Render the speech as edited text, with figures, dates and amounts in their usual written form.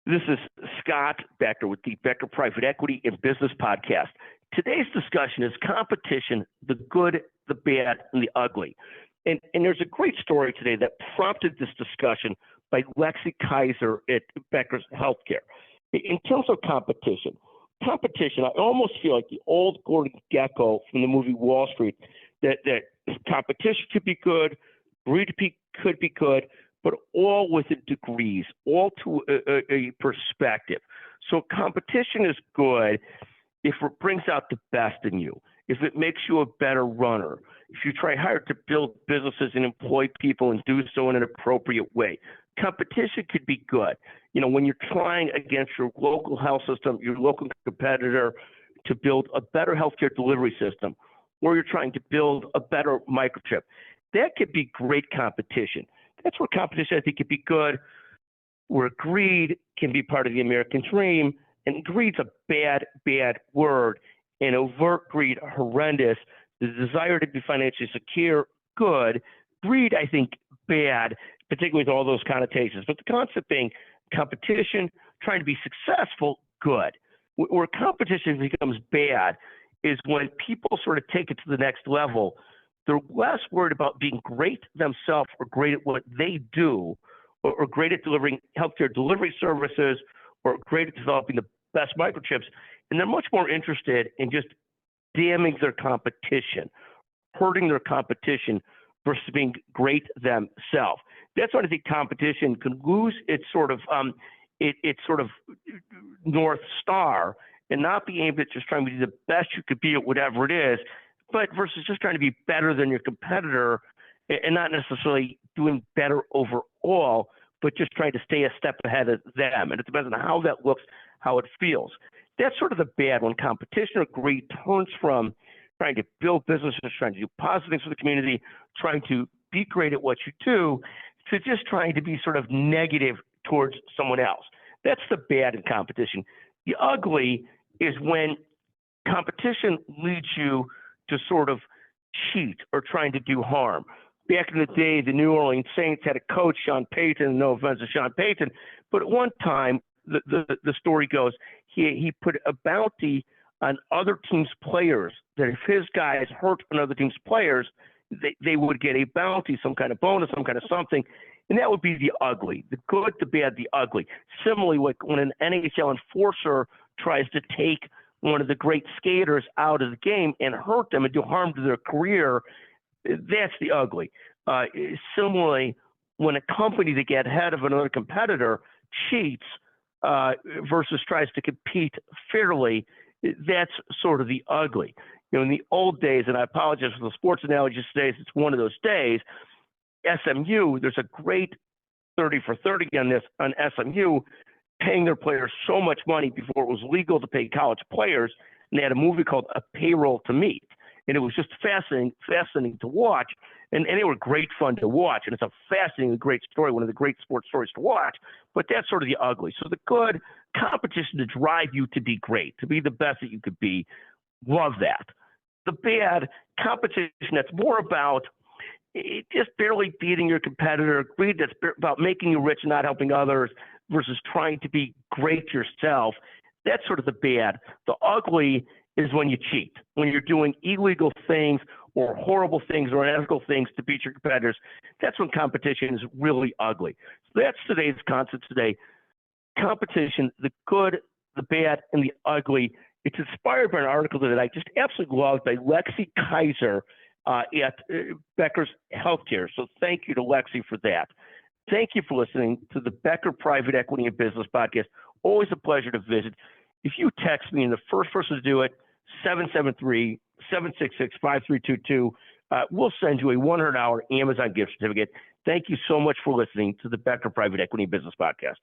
This is Scott Becker with the Becker Private Equity and Business Podcast. Today's discussion is competition, the good, the bad, and the ugly. And there's a great story today that prompted this discussion by Lexi Kaiser at Becker's Healthcare. In terms of competition, I almost feel like the old Gordon Gekko from the movie Wall Street, that competition could be good, greed could be good, but all within degrees, all to a perspective. So competition is good if it brings out the best in you, if it makes you a better runner, if you try hard to build businesses and employ people and do so in an appropriate way. Competition could be good. You know, when you're trying against your local health system, your local competitor to build a better healthcare delivery system, or you're trying to build a better microchip, that could be great competition. That's where competition, I think, could be good, where greed can be part of the American dream, and greed's a bad word, and overt greed, horrendous. The desire to be financially secure, good. Greed, I think, bad, particularly with all those connotations. But the concept being competition, trying to be successful, good. Where competition becomes bad is when people sort of take it to the next level. They're less worried about being great themselves or great at what they do, or great at delivering healthcare delivery services, or great at developing the best microchips. And they're much more interested in just damning their competition, hurting their competition versus being great themselves. That's why I think competition can lose its sort of North Star and not be aimed at just trying to be the best you could be at whatever it is, but versus just trying to be better than your competitor and not necessarily doing better overall, but just trying to stay a step ahead of them. And it depends on how that looks, how it feels. That's sort of the bad when competition or greed turns from trying to build businesses, trying to do positive things for the community, trying to be great at what you do, to just trying to be sort of negative towards someone else. That's the bad in competition. The ugly is when competition leads you to sort of cheat or trying to do harm. Back in the day, the New Orleans Saints had a coach, Sean Payton, no offense to Sean Payton, but at one time, the story goes, he put a bounty on other teams' players, that if his guys hurt another team's players, they would get a bounty, some kind of bonus, some kind of something, and that would be the ugly, the good, the bad, the ugly. Similarly, like when an NHL enforcer tries to take one of the great skaters out of the game and hurt them and do harm to their career, that's the ugly. Similarly, when a company to get ahead of another competitor cheats versus tries to compete fairly, that's sort of the ugly. You know, in the old days, and I apologize for the sports analogy today, it's one of those days, SMU, there's a great 30 for 30 on this, on SMU, paying their players so much money before it was legal to pay college players, and they had a movie called A Payroll to Meet. And it was just fascinating to watch, and they were great fun to watch. And it's a fascinating, great story, one of the great sports stories to watch. But that's sort of the ugly. So the good, competition to drive you to be great, to be the best that you could be. Love that. The bad, competition that's more about just barely beating your competitor, greed that's about making you rich and not helping others versus trying to be great yourself. That's sort of the bad. The ugly is when you cheat, when you're doing illegal things or horrible things or unethical things to beat your competitors. That's when competition is really ugly. So that's today's concept today. Competition, the good, the bad, and the ugly. It's inspired by an article that I just absolutely loved by Lexi Kaiser at Becker's Healthcare. So thank you to Lexi for that. Thank you for listening to the Becker Private Equity and Business Podcast. Always a pleasure to visit. If you text me, and the first person to do it, 773-766-5322, we'll send you a 100-hour Amazon gift certificate. Thank you so much for listening to the Becker Private Equity and Business Podcast.